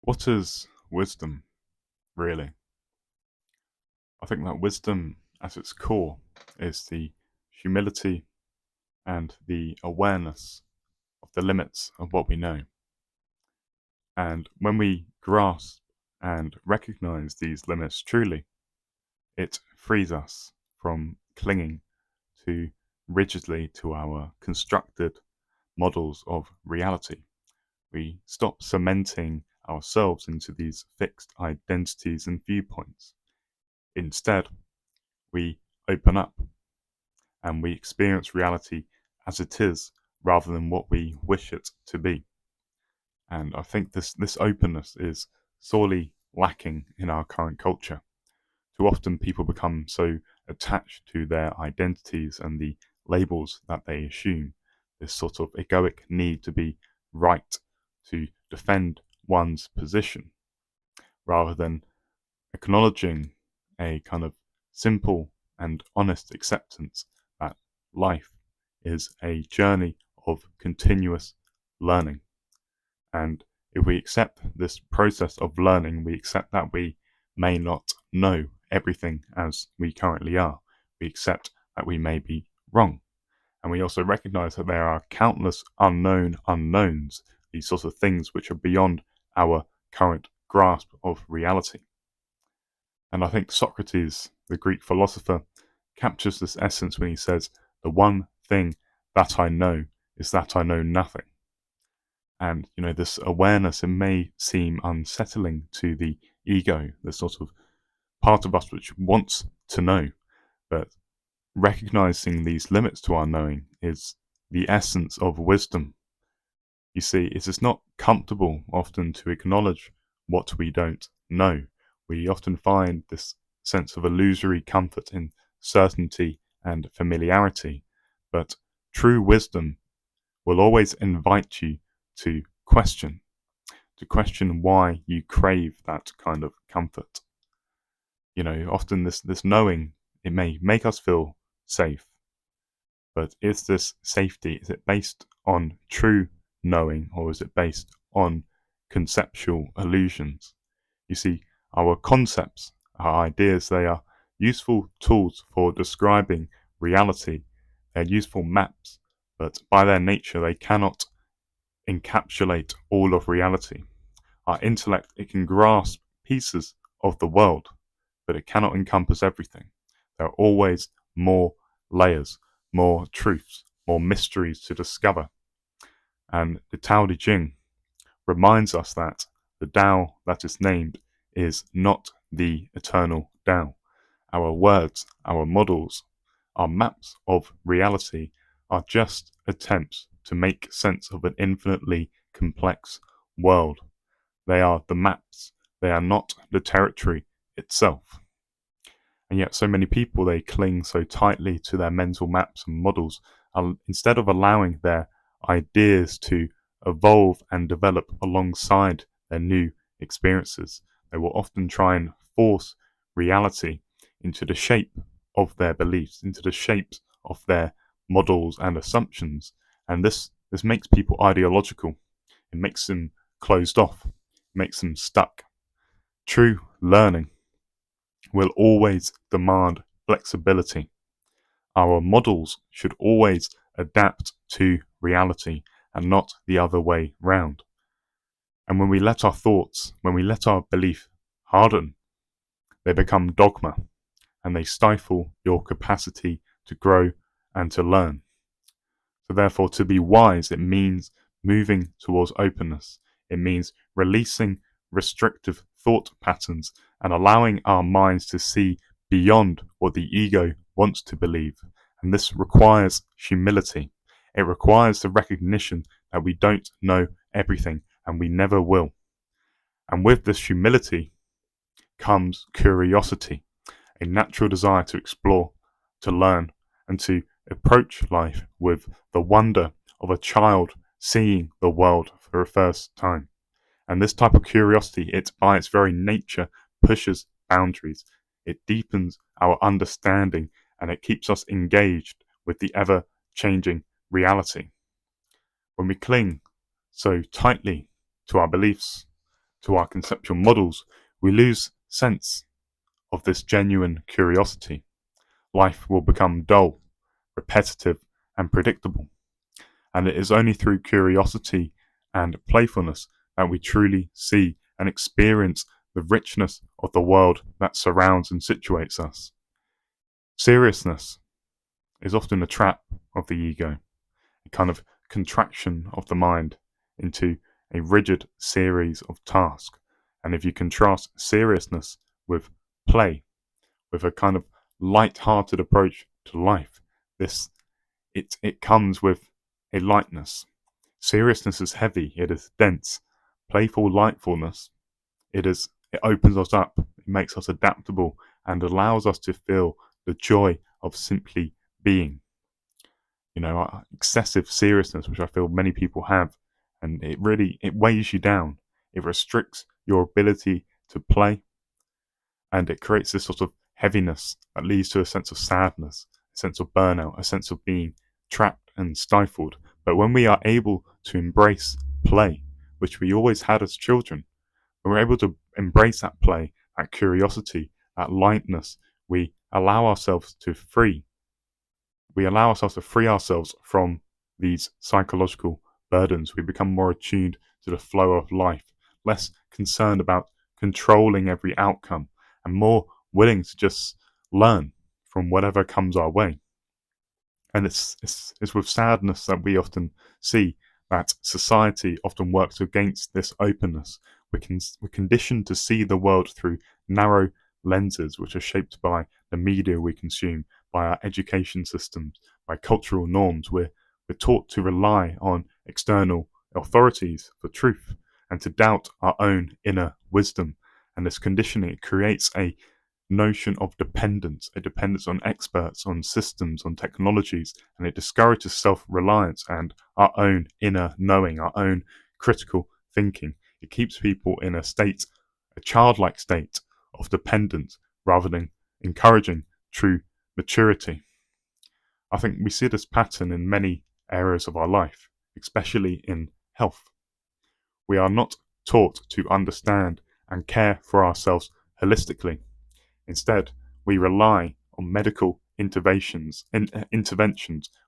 What is wisdom, really? I think that wisdom, at its core, is the humility and the awareness of the limits of what we know. And when we grasp and recognize these limits truly, it frees us from clinging too rigidly to our constructed models of reality. We stop cementing ourselves into these fixed identities and viewpoints. Instead, we open up and we experience reality as it is rather than what we wish it to be. And I think this openness is sorely lacking in our current culture. Too often people become so attached to their identities and the labels that they assume, this sort of egoic need to be right, to defend one's position, rather than acknowledging a kind of simple and honest acceptance that life is a journey of continuous learning. And if we accept this process of learning, we accept that we may not know everything as we currently are. We accept that we may be wrong. And we also recognize that there are countless unknown unknowns, these sorts of things which are beyond our current grasp of reality. And I think Socrates, the Greek philosopher, captures this essence when he says, "The one thing that I know is that I know nothing." And, this awareness, it may seem unsettling to the ego, the sort of part of us which wants to know, but recognizing these limits to our knowing is the essence of wisdom. You see, it is not comfortable often to acknowledge what we don't know. We often find this sense of illusory comfort in certainty and familiarity, but true wisdom will always invite you to question why you crave that kind of comfort. Often this knowing, it may make us feel safe, but is this safety, is it based on true knowing, or is it based on conceptual illusions? You see, our concepts, our ideas, they are useful tools for describing reality. They're useful maps, but by their nature, they cannot encapsulate all of reality. Our intellect, it can grasp pieces of the world, but it cannot encompass everything. There are always more layers, more truths, more mysteries to discover. And the Tao Te Ching reminds us that the Tao that is named is not the eternal Tao. Our words, our models, our maps of reality are just attempts to make sense of an infinitely complex world. They are the maps, they are not the territory itself. And yet so many people, they cling so tightly to their mental maps and models, instead of allowing their ideas to evolve and develop alongside their new experiences. They will often try and force reality into the shape of their beliefs, into the shapes of their models and assumptions. And this makes people ideological. It makes them closed off, makes them stuck. True learning will always demand flexibility. Our models should always adapt to reality and not the other way round. And when we let our thoughts, when we let our belief harden, they become dogma and they stifle your capacity to grow and to learn. So therefore, to be wise, it means moving towards openness. It means releasing restrictive thought patterns and allowing our minds to see beyond what the ego wants to believe. And this requires humility. It requires the recognition that we don't know everything and we never will. And with this humility comes curiosity, a natural desire to explore, to learn, and to approach life with the wonder of a child seeing the world for the first time. And this type of curiosity, it by its very nature pushes boundaries. It deepens our understanding and it keeps us engaged with the ever changing reality. When we cling so tightly to our beliefs, to our conceptual models, we lose sense of this genuine curiosity. Life will become dull, repetitive, and predictable. And it is only through curiosity and playfulness that we truly see and experience the richness of the world that surrounds and situates us. Seriousness is often a trap of the ego, a kind of contraction of the mind into a rigid series of tasks. And if you contrast seriousness with play, with a kind of light-hearted approach to life, it comes with a lightness. Seriousness is heavy, it is dense. Playful lightfulness, it opens us up, it makes us adaptable, and allows us to feel the joy of simply being. Excessive seriousness, which I feel many people have, and it weighs you down. It restricts your ability to play, and it creates this sort of heaviness that leads to a sense of sadness, a sense of burnout, a sense of being trapped and stifled. But when we are able to embrace play, which we always had as children, when we're able to embrace that play, that curiosity, that lightness, we allow ourselves to free ourselves from these psychological burdens. We become more attuned to the flow of life, less concerned about controlling every outcome, and more willing to just learn from whatever comes our way. And it's with sadness that we often see that society often works against this openness. We're conditioned to see the world through narrow lenses, which are shaped by the media we consume, by our education systems, by cultural norms. We're taught to rely on external authorities for truth and to doubt our own inner wisdom. And this conditioning creates a notion of dependence, a dependence on experts, on systems, on technologies, and it discourages self-reliance and our own inner knowing, our own critical thinking. It keeps people in a childlike state of dependence rather than encouraging true maturity. I think we see this pattern in many areas of our life, especially in health. We are not taught to understand and care for ourselves holistically. Instead, we rely on medical interventions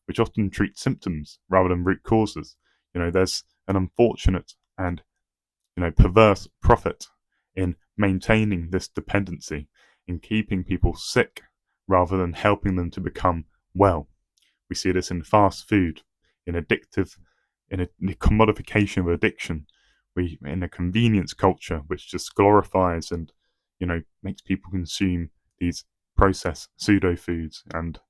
which often treat symptoms rather than root causes. There's an unfortunate and perverse profit in maintaining this dependency, in keeping people sick rather than helping them to become well. We see this in fast food, in the commodification of addiction, in a convenience culture which just glorifies and makes people consume these processed pseudo foods. And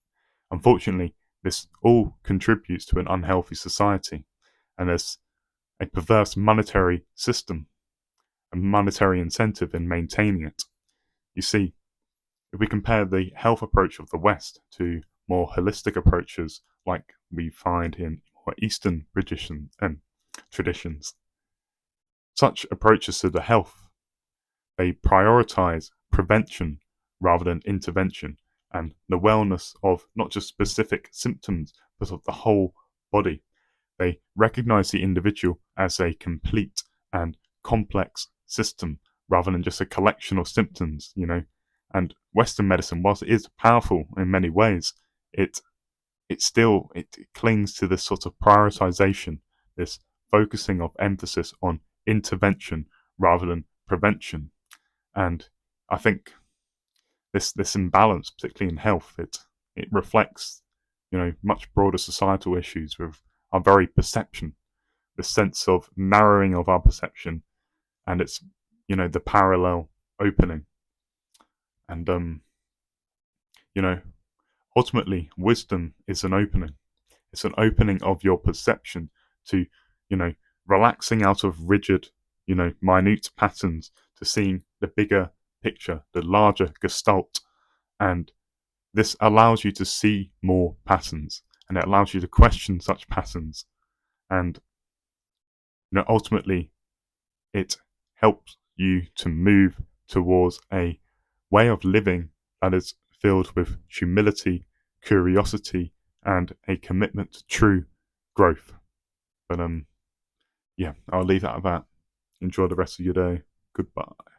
unfortunately, this all contributes to an unhealthy society. And there's a perverse monetary system, a monetary incentive in maintaining it. You see, if we compare the health approach of the West to more holistic approaches like we find in more Eastern traditions, such approaches to the health, they prioritize prevention rather than intervention and the wellness of not just specific symptoms, but of the whole body. They recognize the individual as a complete and complex system rather than just a collection of symptoms, And Western medicine, whilst it is powerful in many ways, it clings to this sort of prioritization, this focusing of emphasis on intervention rather than prevention. And I think this imbalance, particularly in health, it reflects much broader societal issues with our very perception, the sense of narrowing of our perception, and it's the parallel opening. And ultimately, wisdom is an opening. It's an opening of your perception to relaxing out of rigid, minute patterns to seeing the bigger picture, the larger gestalt. And this allows you to see more patterns, and it allows you to question such patterns. And ultimately, it helps you to move towards a way of living that is filled with humility, curiosity, and a commitment to true growth. But yeah, I'll leave that at that. Enjoy the rest of your day. Goodbye.